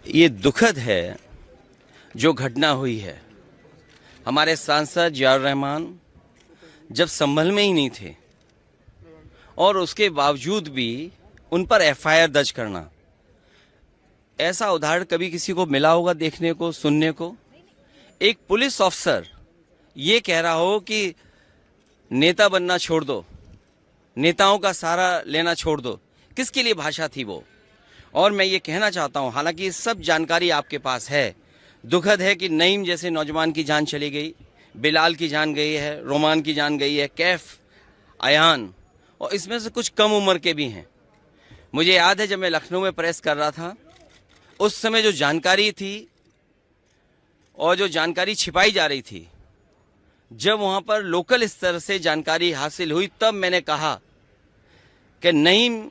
ये दुखद है जो घटना हुई है। हमारे सांसद जियाउर रहमान जब संभल में ही नहीं थे और उसके बावजूद भी उन पर एफआईआर दर्ज करना, ऐसा उदाहरण कभी किसी को मिला होगा देखने को, सुनने को? एक पुलिस ऑफिसर ये कह रहा हो कि नेता बनना छोड़ दो, नेताओं का सहारा लेना छोड़ दो। किसके लिए भाषा थी वो? और मैं ये कहना चाहता हूं, हालांकि सब जानकारी आपके पास है, दुखद है कि नईम जैसे नौजवान की जान चली गई, बिलाल की जान गई है, रोमान की जान गई है, कैफ, अयान, और इसमें से कुछ कम उम्र के भी हैं। मुझे याद है जब मैं लखनऊ में प्रेस कर रहा था, उस समय जो जानकारी थी और जो जानकारी छिपाई जा रही थी, जब वहां पर लोकल स्तर से जानकारी हासिल हुई, तब मैंने कहा कि नईम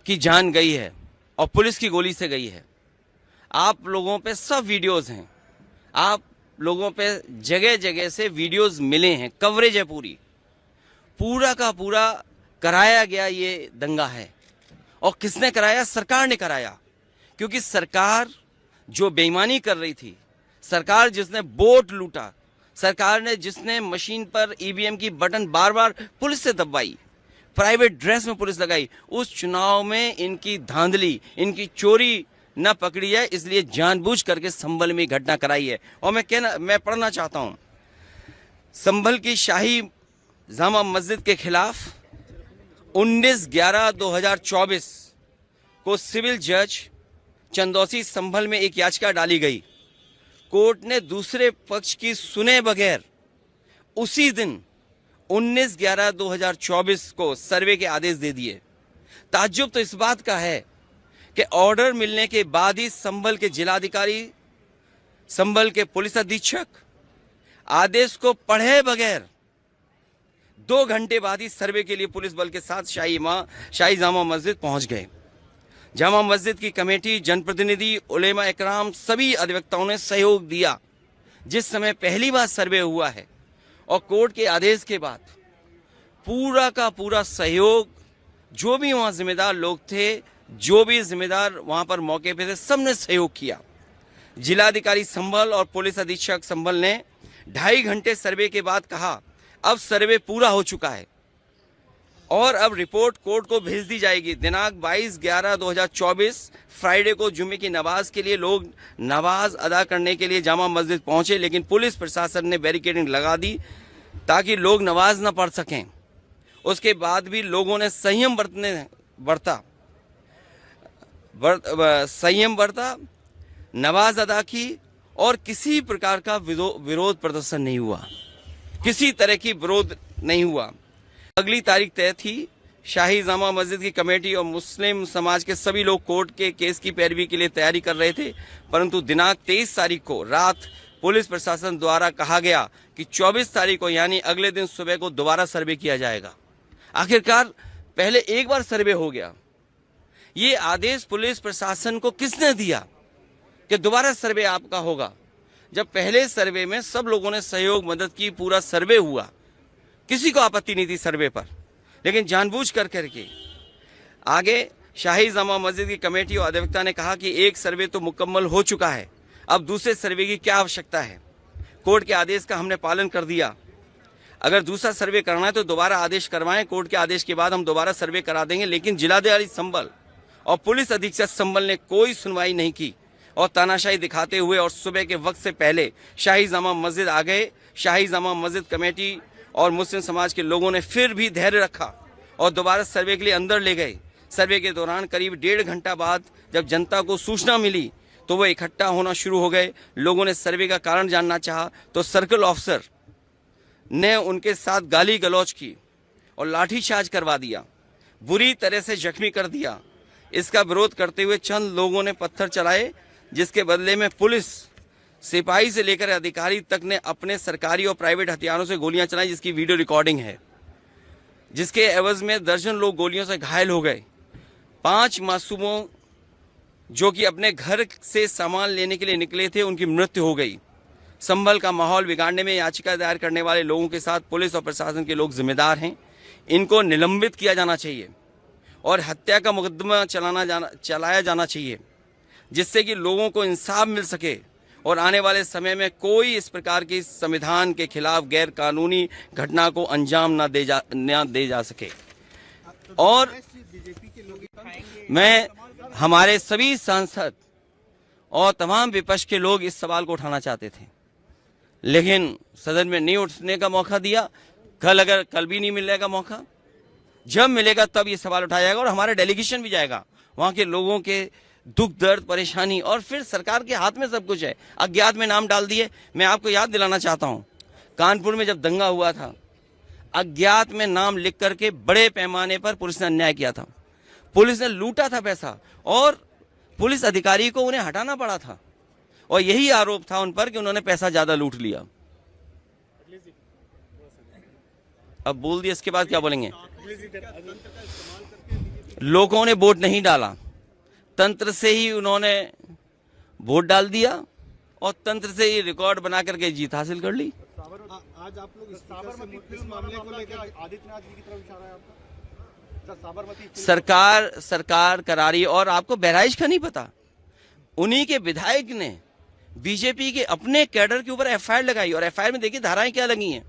की जान गई है और पुलिस की गोली से गई है। आप लोगों पे सब वीडियोस हैं, आप लोगों पे जगह जगह से वीडियोस मिले हैं, कवरेज है, पूरा का पूरा कराया गया ये दंगा है। और किसने कराया? सरकार ने कराया, क्योंकि सरकार जो बेईमानी कर रही थी, सरकार जिसने वोट लूटा, सरकार ने जिसने मशीन पर ईवीएम की बटन बार बार पुलिस से दबाई, प्राइवेट ड्रेस में पुलिस लगाई, उस चुनाव में इनकी धांधली, इनकी चोरी न पकड़ी है, इसलिए जानबूझ करके संभल में घटना कराई है। और मैं पढ़ना चाहता हूं, संभल की शाही जामा मस्जिद के खिलाफ 19/11/2024 को सिविल जज चंदौसी संभल में एक याचिका डाली गई। कोर्ट ने दूसरे पक्ष की सुने बगैर उसी दिन 19/11/2024 को सर्वे के आदेश दे दिए। ताज्जुब तो इस बात का है कि ऑर्डर मिलने के बाद ही संभल के जिलाधिकारी, संभल के पुलिस अधीक्षक आदेश को पढ़े बगैर 2 घंटे बाद ही सर्वे के लिए पुलिस बल के साथ शाही जामा मस्जिद पहुंच गए। जामा मस्जिद की कमेटी, जनप्रतिनिधि, उलेमा इकराम, सभी अधिवक्ताओं ने सहयोग दिया। जिस समय पहली बार सर्वे हुआ है और कोर्ट के आदेश के बाद पूरा का पूरा सहयोग, जो भी वहां जिम्मेदार लोग थे, जो भी जिम्मेदार वहां पर मौके पे थे, सबने सहयोग किया। जिलाधिकारी संभल और पुलिस अधीक्षक संभल ने 2.5 घंटे सर्वे के बाद कहा, अब सर्वे पूरा हो चुका है और अब रिपोर्ट कोर्ट को भेज दी जाएगी। दिनांक 22/11/2024 फ्राइडे को जुम्मे की नमाज के लिए लोग नमाज अदा करने के लिए जामा मस्जिद पहुंचे, लेकिन पुलिस प्रशासन ने बैरिकेडिंग लगा दी ताकि लोग नमाज न पढ़ सकें। उसके बाद भी लोगों ने संयम बरता, नमाज अदा की और किसी प्रकार का विरोध प्रदर्शन नहीं हुआ, किसी तरह की विरोध नहीं हुआ। अगली तारीख तय थी। शाही जामा मस्जिद की कमेटी और मुस्लिम समाज के सभी लोग कोर्ट के केस की पैरवी के लिए तैयारी कर रहे थे, परंतु दिनांक 23 तारीख को रात पुलिस प्रशासन द्वारा कहा गया कि 24 तारीख को यानी अगले दिन सुबह को दोबारा सर्वे किया जाएगा। आखिरकार पहले एक बार सर्वे हो गया। ये आदेश पुलिस प्रशासन को किसने दिया कि दोबारा सर्वे आपका होगा, जब पहले सर्वे में सब लोगों ने सहयोग मदद की, पूरा सर्वे हुआ, किसी को आपत्ति नहीं थी सर्वे पर, लेकिन जानबूझ करके आगे शाही जामा मस्जिद की कमेटी और अधिवक्ता ने कहा कि एक सर्वे तो मुकम्मल हो चुका है, अब दूसरे सर्वे की क्या आवश्यकता है। कोर्ट के आदेश का हमने पालन कर दिया, अगर दूसरा सर्वे करना है तो दोबारा आदेश करवाएं, कोर्ट के आदेश के बाद हम दोबारा सर्वे करा देंगे। लेकिन जिलाधिकारी संभल और पुलिस अधीक्षक संभल ने कोई सुनवाई नहीं की और तानाशाही दिखाते हुए और सुबह के वक्त से पहले शाही जामा मस्जिद आ गए। शाही जामा मस्जिद कमेटी और मुस्लिम समाज के लोगों ने फिर भी धैर्य रखा और दोबारा सर्वे के लिए अंदर ले गए। सर्वे के दौरान करीब 1.5 घंटा बाद जब जनता को सूचना मिली तो वो इकट्ठा होना शुरू हो गए। लोगों ने सर्वे का कारण जानना चाहा तो सर्कल ऑफिसर ने उनके साथ गाली गलौज की और लाठीचार्ज करवा दिया, बुरी तरह से जख्मी कर दिया। इसका विरोध करते हुए चंद लोगों ने पत्थर चलाए, जिसके बदले में पुलिस, सिपाही से लेकर अधिकारी तक ने अपने सरकारी और प्राइवेट हथियारों से गोलियां चलाई, जिसकी वीडियो रिकॉर्डिंग है, जिसके एवज में दर्जन लोग गोलियों से घायल हो गए। 5 मासूमों जो कि अपने घर से सामान लेने के लिए निकले थे, उनकी मृत्यु हो गई। संभल का माहौल बिगाड़ने में याचिका दायर करने वाले लोगों के साथ पुलिस और प्रशासन के लोग जिम्मेदार हैं। इनको निलंबित किया जाना चाहिए और हत्या का मुकदमा चलाया जाना चाहिए। जिससे कि लोगों को इंसाफ मिल सके और आने वाले समय में कोई इस प्रकार की संविधान के खिलाफ गैर कानूनी घटना को अंजाम न दे जा सके। और मैं हमारे सभी सांसद और तमाम विपक्ष के लोग इस सवाल को उठाना चाहते थे, लेकिन सदन में नहीं उठने का मौका दिया। कल भी नहीं मिलेगा मौका, जब मिलेगा तब ये सवाल उठाया जाएगा और हमारा डेलीगेशन भी जाएगा वहां के लोगों के दुख दर्द परेशानी। और फिर सरकार के हाथ में सब कुछ है, अज्ञात में नाम डाल दिए। मैं आपको याद दिलाना चाहता हूं, कानपुर में जब दंगा हुआ था, अज्ञात में नाम लिख करके बड़े पैमाने पर पुलिस ने अन्याय किया था। पुलिस ने लूटा था पैसा और पुलिस अधिकारी को उन्हें हटाना पड़ा था और यही आरोप था उन पर कि उन्होंने पैसा ज्यादा लूट लिया। अब बोल दिया, इसके बाद क्या बोलेंगे? लोगों ने वोट नहीं डाला, तंत्र से ही उन्होंने वोट डाल दिया और तंत्र से ही रिकॉर्ड बना करके जीत हासिल कर ली। आज आप लोग इस मामले को लेकर आदित्यनाथ जी की तरफ इशारा है आपका? साबरमती सरकार करा रही है। और आपको बहराइच का नहीं पता, उन्हीं के विधायक ने बीजेपी के अपने कैडर के ऊपर एफआईआर लगाई और एफआईआर में देखिए धाराएं क्या लगी हैं।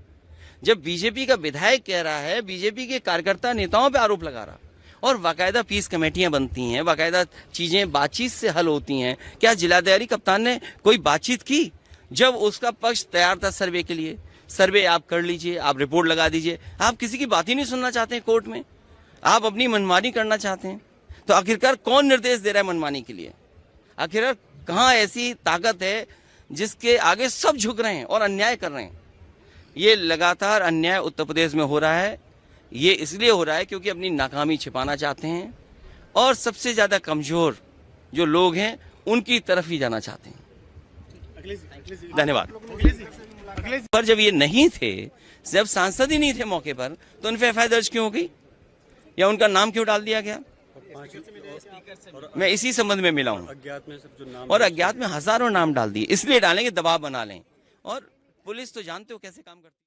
जब बीजेपी का विधायक कह रहा है, बीजेपी के कार्यकर्ता नेताओं पे आरोप लगा रहा और बाकायदा पीस कमेटियां बनती हैं, बाकायदा चीजें बातचीत से हल होती हैं। क्या जिलाधिकारी कप्तान ने कोई बातचीत की? जब उसका पक्ष तैयार था सर्वे के लिए, सर्वे आप कर लीजिए, आप रिपोर्ट लगा दीजिए। आप किसी की बात ही नहीं सुनना चाहते हैं कोर्ट में, आप अपनी मनमानी करना चाहते हैं। तो आखिरकार कौन निर्देश दे रहा है मनमानी के लिए? आखिरकार कहाँ ऐसी ताकत है जिसके आगे सब झुक रहे हैं और अन्याय कर रहे हैं? ये लगातार अन्याय उत्तर प्रदेश में हो रहा है। ये इसलिए हो रहा है क्योंकि अपनी नाकामी छिपाना चाहते हैं और सबसे ज्यादा कमजोर जो लोग हैं उनकी तरफ ही जाना चाहते हैं। धन्यवाद। पर जब ये नहीं थे, जब सांसद ही नहीं थे मौके पर, तो उन पे एफआईआर दर्ज क्यों हो गई या उनका नाम क्यों डाल दिया गया? मैं इसी संबंध में मिला हूं। और अज्ञात में हजारों नाम डाल दिए, इसलिए डालें कि दबाव बना लें। और पुलिस तो जानते हो कैसे काम करती है।